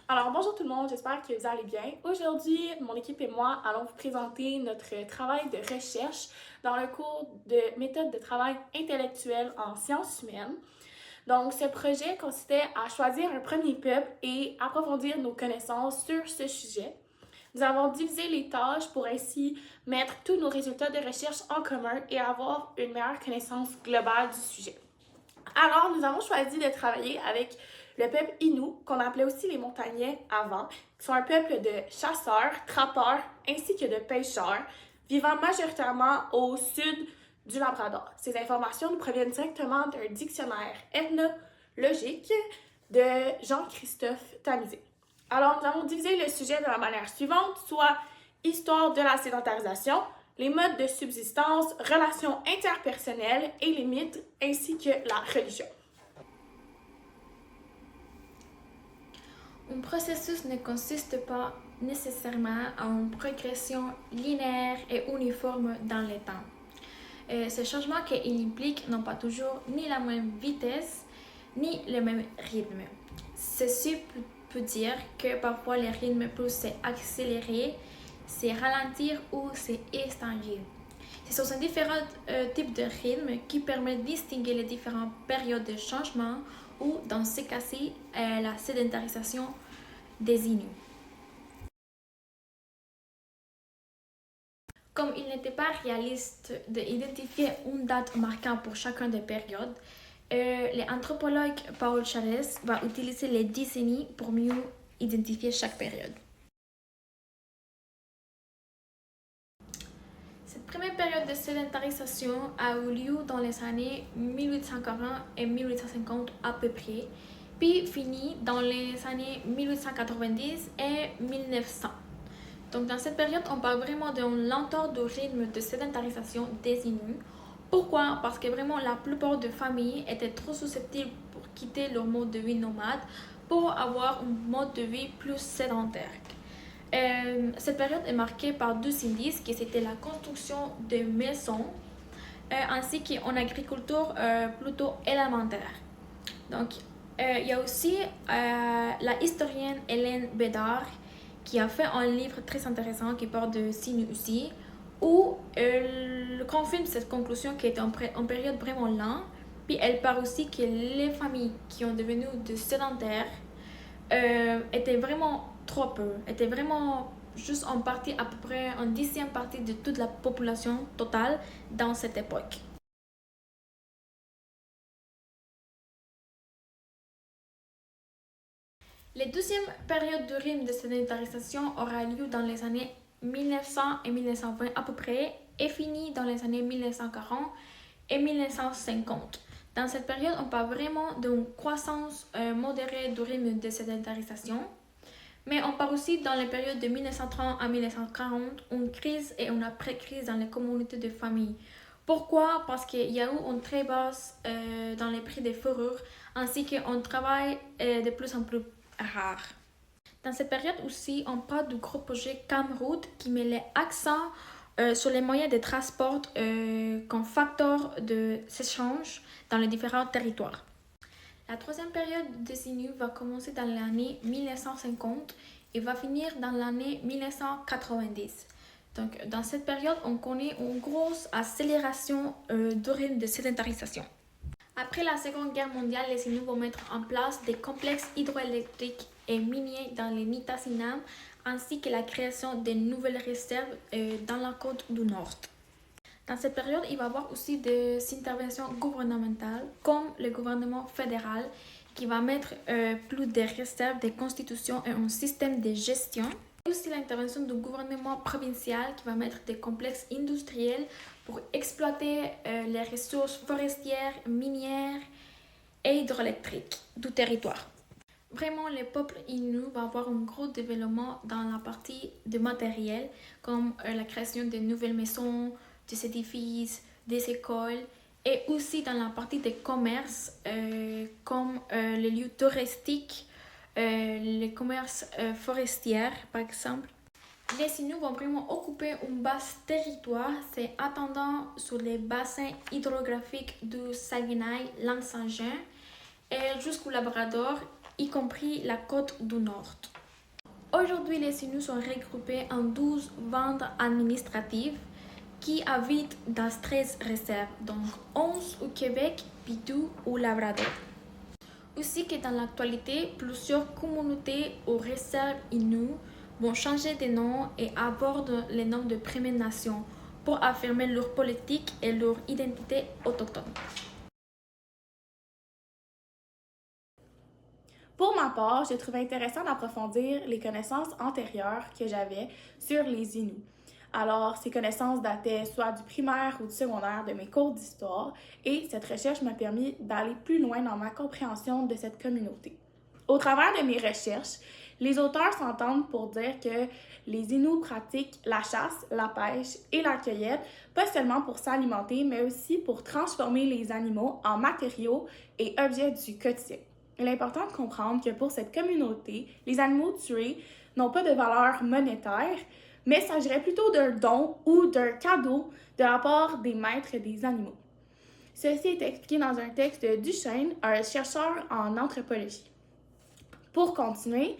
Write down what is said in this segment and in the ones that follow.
Alors bonjour tout le monde, j'espère que vous allez bien. Aujourd'hui, mon équipe et moi allons vous présenter notre travail de recherche dans le cours de méthode de travail intellectuelle en sciences humaines. Donc, ce projet consistait à choisir un premier peuple et approfondir nos connaissances sur ce sujet. Nous avons divisé les tâches pour ainsi mettre tous nos résultats de recherche en commun et avoir une meilleure connaissance globale du sujet. Alors, nous avons choisi de travailler avec le peuple Innu, qu'on appelait aussi les montagnais avant, qui sont un peuple de chasseurs, trappeurs ainsi que de pêcheurs, vivant majoritairement au sud du Labrador. Ces informations nous proviennent directement d'un dictionnaire ethnologique de Jean-Christophe Tamisé. Alors, nous avons divisé le sujet de la manière suivante, soit histoire de la sédentarisation, les modes de subsistance, relations interpersonnelles et les mythes, ainsi que la religion. Un processus ne consiste pas nécessairement en une progression linéaire et uniforme dans le temps. Ces changements qu'il implique n'ont pas toujours ni la même vitesse ni le même rythme. Ceci peut dire que parfois le rythme peut s'accélérer, se ralentir ou s'étanger. Ce sont différents types de rythmes qui permettent de distinguer les différentes périodes de changement ou, dans ce cas-ci, la sédentarisation des Inuits. Comme il n'était pas réaliste d'identifier une date marquante pour chacune des périodes, l'anthropologue Paul Charest va utiliser les décennies pour mieux identifier chaque période. Cette première période de sédentarisation a eu lieu dans les années 1840 et 1850 à peu près, puis finit dans les années 1890 et 1900. Donc dans cette période, on parle vraiment d'une lenteur de rythme de sédentarisation des Inuits. Pourquoi? Parce que vraiment la plupart des familles étaient trop susceptibles pour quitter leur mode de vie nomade pour avoir un mode de vie plus sédentaire. Cette période est marquée par deux indices, qui c'était la construction de maisons ainsi qu'une agriculture plutôt élémentaire. Donc, il y a aussi la historienne Hélène Bédard qui a fait un livre très intéressant qui parle de signes aussi, où elle confirme cette conclusion qui est en période vraiment lente. Puis elle parle aussi que les familles qui ont devenu de sédentaires étaient vraiment trop peu, étaient vraiment juste en partie, à peu près en dixième partie de toute la population totale dans cette époque. La deuxième période de rythme de sédentarisation aura lieu dans les années 1900 et 1920 à peu près et finit dans les années 1940 et 1950. Dans cette période, on parle vraiment d'une croissance modérée du rythme de sédentarisation, mais on parle aussi dans les périodes de 1930 à 1940, une crise et une après-crise dans les communautés de famille. Pourquoi? Parce qu'il y a eu une très basse dans les prix des fourrures, ainsi qu'un travail de plus en plus rare. Dans cette période aussi, on parle du gros projet Camroute qui met l'accent sur les moyens de transport comme facteur d'échange dans les différents territoires. La troisième période des Inuits va commencer dans l'année 1950 et va finir dans l'année 1990. Donc, dans cette période, on connaît une grosse accélération du rythme de sédentarisation. Après la Seconde Guerre mondiale, les Inuits vont mettre en place des complexes hydroélectriques et miniers dans les Nitasinam, ainsi que la création de nouvelles réserves dans la côte du Nord. Dans cette période, il va y avoir aussi des interventions gouvernementales, comme le gouvernement fédéral, qui va mettre plus de réserves, des constitutions et un système de gestion. Et aussi l'intervention du gouvernement provincial qui va mettre des complexes industriels pour exploiter les ressources forestières, minières et hydroélectriques du territoire. Vraiment, le peuple Innu va avoir un gros développement dans la partie de matériel, comme la création de nouvelles maisons, des édifices, des écoles, et aussi dans la partie des commerces, comme les lieux touristiques, les commerces forestiers, par exemple. Les Inuits vont vraiment occuper un vaste territoire, c'est attendant sur les bassins hydrographiques du Saguenay, Lac-Saint-Jean et jusqu'au Labrador, y compris la côte du Nord. Aujourd'hui, les Inuits sont regroupés en 12 bandes administratives qui habitent dans 13 réserves, donc 11 au Québec, puis 2 au Labrador. Aussi que dans l'actualité, plusieurs communautés ou réserves Inuits vont changer de nom et abordent les noms de Premières Nations pour affirmer leur politique et leur identité autochtone. Pour ma part, j'ai trouvé intéressant d'approfondir les connaissances antérieures que j'avais sur les Inuits. Alors, ces connaissances dataient soit du primaire ou du secondaire de mes cours d'histoire et cette recherche m'a permis d'aller plus loin dans ma compréhension de cette communauté. Au travers de mes recherches, les auteurs s'entendent pour dire que les Inuits pratiquent la chasse, la pêche et la cueillette, pas seulement pour s'alimenter, mais aussi pour transformer les animaux en matériaux et objets du quotidien. Il est important de comprendre que pour cette communauté, les animaux tués n'ont pas de valeur monétaire, mais s'agirait plutôt d'un don ou d'un cadeau de la part des maîtres des animaux. Ceci est expliqué dans un texte de Duchesne, un chercheur en anthropologie. Pour continuer,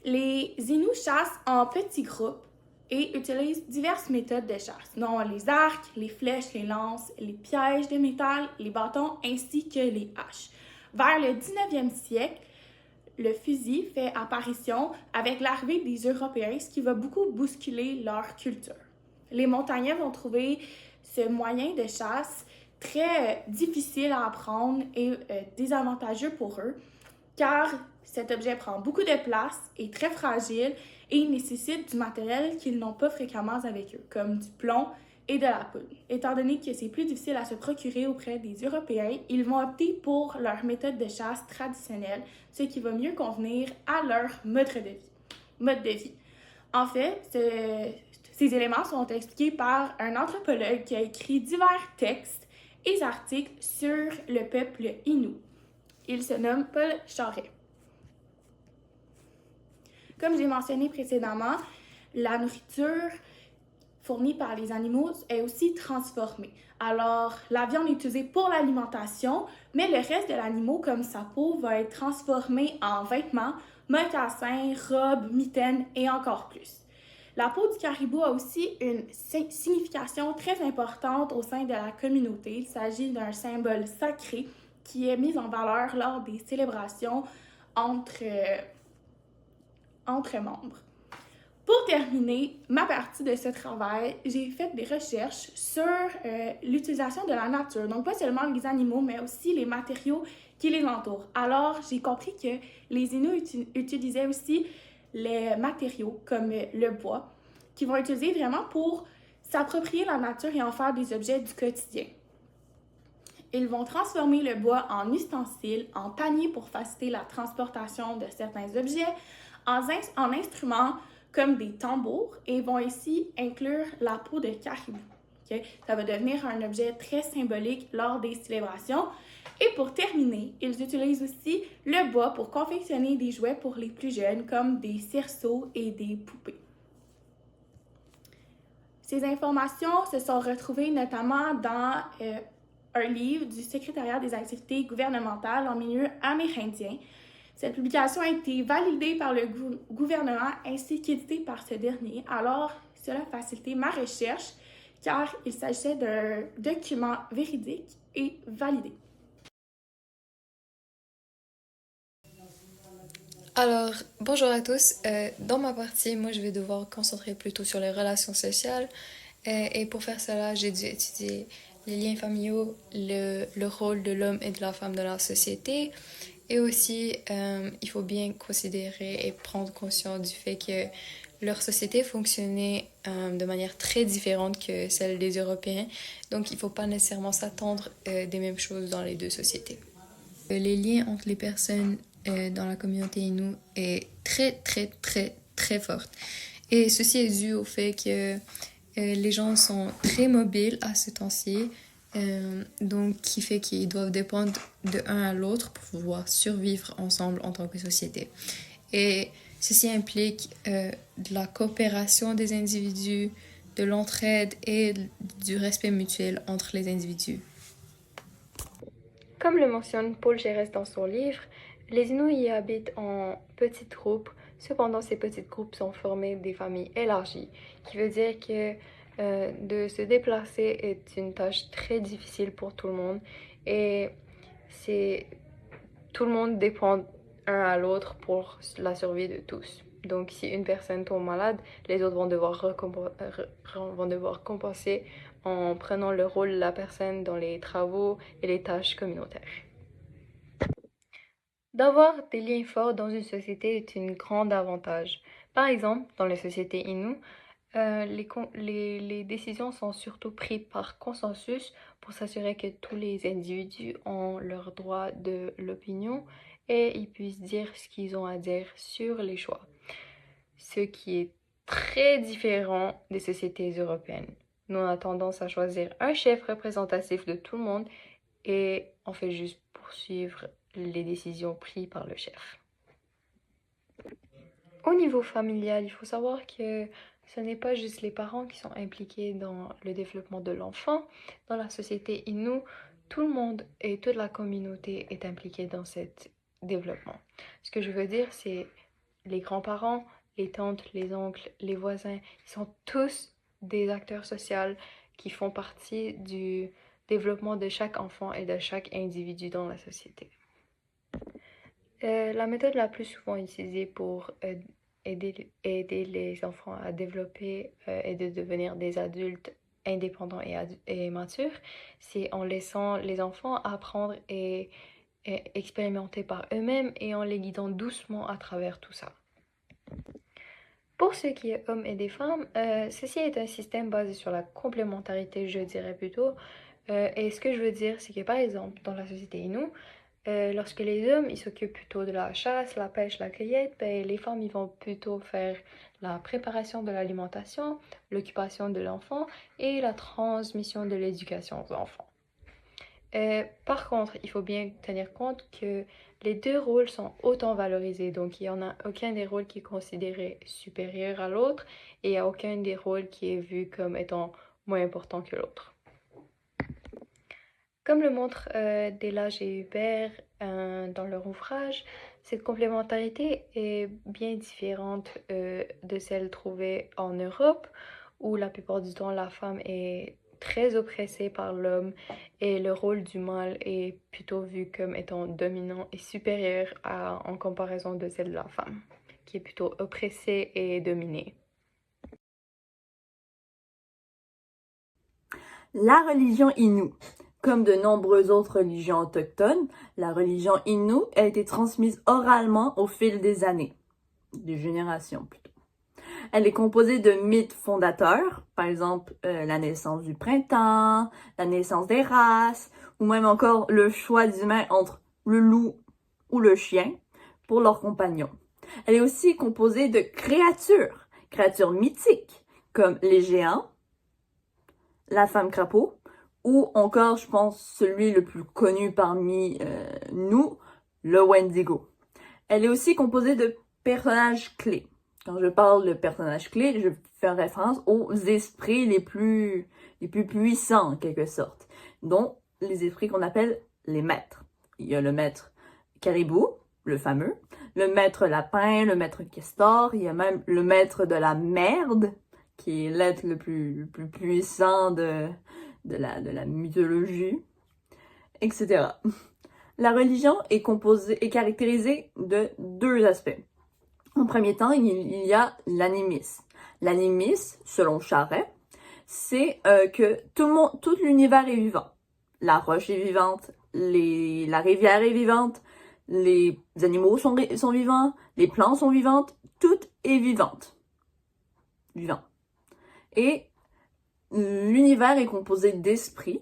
les Inuits chassent en petits groupes et utilisent diverses méthodes de chasse, dont les arcs, les flèches, les lances, les pièges de métal, les bâtons ainsi que les haches. Vers le 19e siècle, le fusil fait apparition avec l'arrivée des Européens, ce qui va beaucoup bousculer leur culture. Les montagnais vont trouver ce moyen de chasse très difficile à apprendre et désavantageux pour eux, car cet objet prend beaucoup de place, est très fragile et nécessite du matériel qu'ils n'ont pas fréquemment avec eux, comme du plomb et de la poudre. Étant donné que c'est plus difficile à se procurer auprès des Européens, ils vont opter pour leur méthode de chasse traditionnelle, ce qui va mieux convenir à leur mode de vie. En fait, ces éléments sont expliqués par un anthropologue qui a écrit divers textes et articles sur le peuple Innu. Il se nomme Paul Charest. Comme j'ai mentionné précédemment, la nourriture fournie par les animaux est aussi transformée. Alors, la viande est utilisée pour l'alimentation, mais le reste de l'animal, comme sa peau, va être transformé en vêtements, mocassins, robes, mitaines et encore plus. La peau du caribou a aussi une signification très importante au sein de la communauté. Il s'agit d'un symbole sacré qui est mis en valeur lors des célébrations entre membres. Pour terminer ma partie de ce travail, j'ai fait des recherches sur l'utilisation de la nature. Donc, pas seulement les animaux, mais aussi les matériaux qui les entourent. Alors, j'ai compris que les Inuits utilisaient aussi les matériaux comme le bois, qui vont utiliser vraiment pour s'approprier la nature et en faire des objets du quotidien. Ils vont transformer le bois en ustensiles, en paniers pour faciliter la transportation de certains objets, en instruments comme des tambours et vont ici inclure la peau de caribou. Okay? Ça va devenir un objet très symbolique lors des célébrations. Et pour terminer, ils utilisent aussi le bois pour confectionner des jouets pour les plus jeunes comme des cerceaux et des poupées. Ces informations se sont retrouvées notamment dans un livre du Secrétariat des activités gouvernementales en milieu amérindien. Cette publication a été validée par le gouvernement ainsi qu'éditée par ce dernier. Alors, cela a facilité ma recherche car il s'agissait d'un document véridique et validé. Alors, bonjour à tous. Dans ma partie, moi, je vais devoir me concentrer plutôt sur les relations sociales. Et pour faire cela, j'ai dû étudier les liens familiaux, le rôle de l'homme et de la femme dans la société. Et aussi, il faut bien considérer et prendre conscience du fait que leur société fonctionnait de manière très différente que celle des Européens. Donc, il ne faut pas nécessairement s'attendre des mêmes choses dans les deux sociétés. Les liens entre les personnes dans la communauté Innu est très forte. Et ceci est dû au fait que les gens sont très mobiles à ce temps-ci, donc qui fait qu'ils doivent dépendre de un à l'autre pour pouvoir survivre ensemble en tant que société. Et ceci implique de la coopération des individus, de l'entraide et du respect mutuel entre les individus. Comme le mentionne Paul Charest dans son livre, les Inuits y habitent en petits groupes, Cependant, ces petits groupes sont formés des familles élargies, qui veut dire que de se déplacer est une tâche très difficile pour tout le monde et tout le monde dépend un à l'autre pour la survie de tous. Donc si une personne tombe malade, les autres vont devoir compenser en prenant le rôle de la personne dans les travaux et les tâches communautaires. D'avoir des liens forts dans une société est un grand avantage. Par exemple, dans les sociétés Innu, les décisions sont surtout prises par consensus pour s'assurer que tous les individus ont leur droit de l'opinion et ils puissent dire ce qu'ils ont à dire sur les choix. Ce qui est très différent des sociétés européennes. Nous, on a tendance à choisir un chef représentatif de tout le monde et on fait juste poursuivre les décisions prises par le chef. Au niveau familial, il faut savoir que ce n'est pas juste les parents qui sont impliqués dans le développement de l'enfant. Dans la société Innu, tout le monde et toute la communauté est impliquée dans ce développement. Ce que je veux dire, c'est les grands-parents, les tantes, les oncles, les voisins, ils sont tous des acteurs sociaux qui font partie du développement de chaque enfant et de chaque individu dans la société. La méthode la plus souvent utilisée pour aider les enfants à développer et de devenir des adultes indépendants et matures, c'est en laissant les enfants apprendre et expérimenter par eux-mêmes et en les guidant doucement à travers tout ça. Pour ce qui est hommes et des femmes, ceci est un système basé sur la complémentarité, je dirais plutôt. Et ce que je veux dire, c'est que par exemple, dans la société Innu, lorsque les hommes ils s'occupent plutôt de la chasse, la pêche, la cueillette, les femmes ils vont plutôt faire la préparation de l'alimentation, l'occupation de l'enfant et la transmission de l'éducation aux enfants. Par contre, il faut bien tenir compte que les deux rôles sont autant valorisés, donc il n'y en a aucun des rôles qui est considéré supérieur à l'autre et il n'y a aucun des rôles qui est vu comme étant moins important que l'autre. Comme le montrent Delage et Hubert dans leur ouvrage, cette complémentarité est bien différente de celle trouvée en Europe, où la plupart du temps la femme est très oppressée par l'homme et le rôle du mâle est plutôt vu comme étant dominant et supérieur en comparaison de celle de la femme, qui est plutôt oppressée et dominée. La religion Innu. Comme de nombreuses autres religions autochtones, la religion Innu a été transmise oralement au fil des années, des générations plutôt. Elle est composée de mythes fondateurs, par exemple la naissance du printemps, la naissance des races, ou même encore le choix d'humains entre le loup ou le chien pour leurs compagnons. Elle est aussi composée de créatures mythiques, comme les géants, la femme crapaud, ou encore, je pense, celui le plus connu parmi nous, le Wendigo. Elle est aussi composée de personnages clés. Quand je parle de personnages clés, je fais référence aux esprits les plus puissants, en quelque sorte, dont les esprits qu'on appelle les maîtres. Il y a le maître caribou, le fameux, le maître lapin, le maître castor, il y a même le maître de la merde, qui est l'être le plus puissant de la mythologie, etc. La religion est caractérisée de deux aspects. En premier temps, il y a l'animisme. L'animisme, selon Charest, c'est que tout l'univers est vivant. La roche est vivante, la rivière est vivante, les animaux sont vivants, les plantes sont vivantes, tout est vivant. Et l'univers est composé d'esprits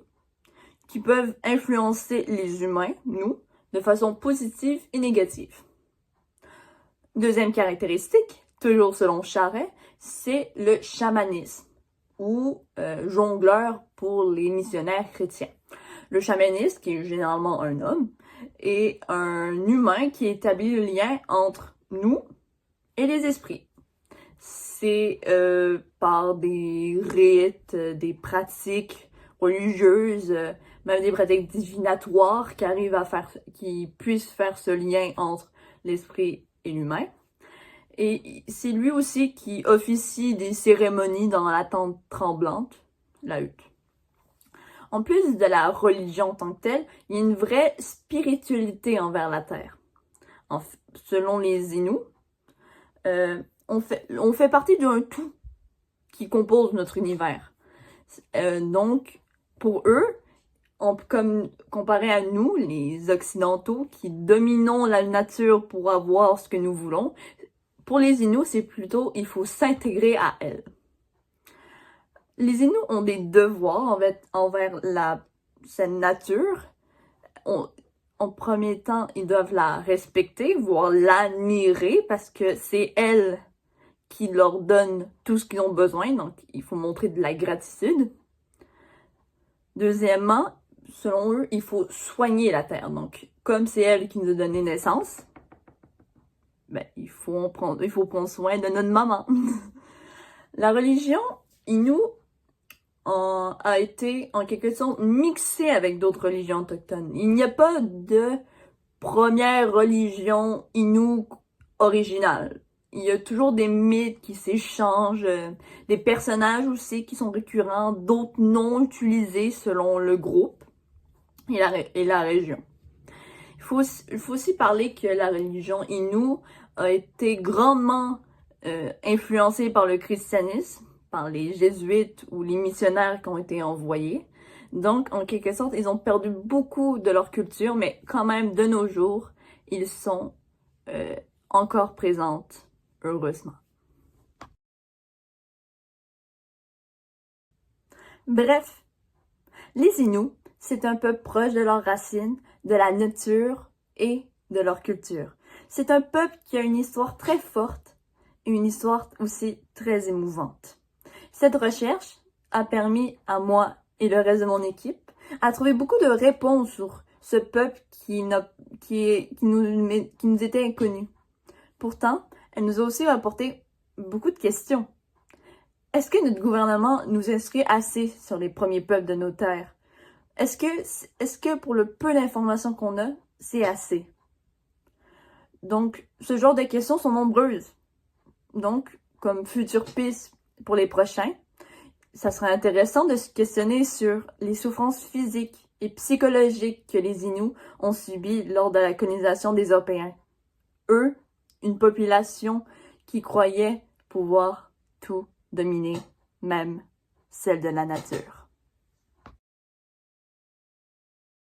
qui peuvent influencer les humains, nous, de façon positive et négative. Deuxième caractéristique, toujours selon Charest, c'est le chamanisme, ou jongleur pour les missionnaires chrétiens. Le chamanisme, qui est généralement un homme, est un humain qui établit le lien entre nous et les esprits. C'est par des rites, des pratiques religieuses, même des pratiques divinatoires qui puissent faire ce lien entre l'esprit et l'humain. Et c'est lui aussi qui officie des cérémonies dans la tente tremblante, la hutte. En plus de la religion en tant que telle, il y a une vraie spiritualité envers la Terre. Selon les Inuits, on fait partie d'un tout qui compose notre univers. Donc, pour eux, comme comparé à nous, les Occidentaux, qui dominons la nature pour avoir ce que nous voulons, pour les Inuits, c'est plutôt il faut s'intégrer à elle. Les Inuits ont des devoirs envers cette nature. En premier temps, ils doivent la respecter, voire l'admirer, parce que c'est elle qui leur donne tout ce qu'ils ont besoin, donc il faut montrer de la gratitude. Deuxièmement, selon eux, il faut soigner la terre. Donc, comme c'est elle qui nous a donné naissance, ben, il faut prendre soin de notre maman. La religion Innu a été en quelque sorte mixée avec d'autres religions autochtones. Il n'y a pas de première religion Innu originale. Il y a toujours des mythes qui s'échangent, des personnages aussi qui sont récurrents, d'autres non utilisés selon le groupe et la région. Il faut aussi parler que la religion Innu a été grandement influencée par le christianisme, par les jésuites ou les missionnaires qui ont été envoyés. Donc, en quelque sorte, ils ont perdu beaucoup de leur culture, mais quand même, de nos jours, ils sont encore présentes, heureusement. Bref, les Inuits, c'est un peuple proche de leurs racines, de la nature et de leur culture. C'est un peuple qui a une histoire très forte et une histoire aussi très émouvante. Cette recherche a permis à moi et le reste de mon équipe à trouver beaucoup de réponses sur ce peuple qui nous était inconnu. Pourtant, elle nous a aussi apporté beaucoup de questions. Est-ce que notre gouvernement nous instruit assez sur les premiers peuples de nos terres? Est-ce que pour le peu d'informations qu'on a, c'est assez? Donc, ce genre de questions sont nombreuses. Donc, comme future piste pour les prochains, ça serait intéressant de se questionner sur les souffrances physiques et psychologiques que les Inuits ont subies lors de la colonisation des Européens. Eux, une population qui croyait pouvoir tout dominer, même celle de la nature.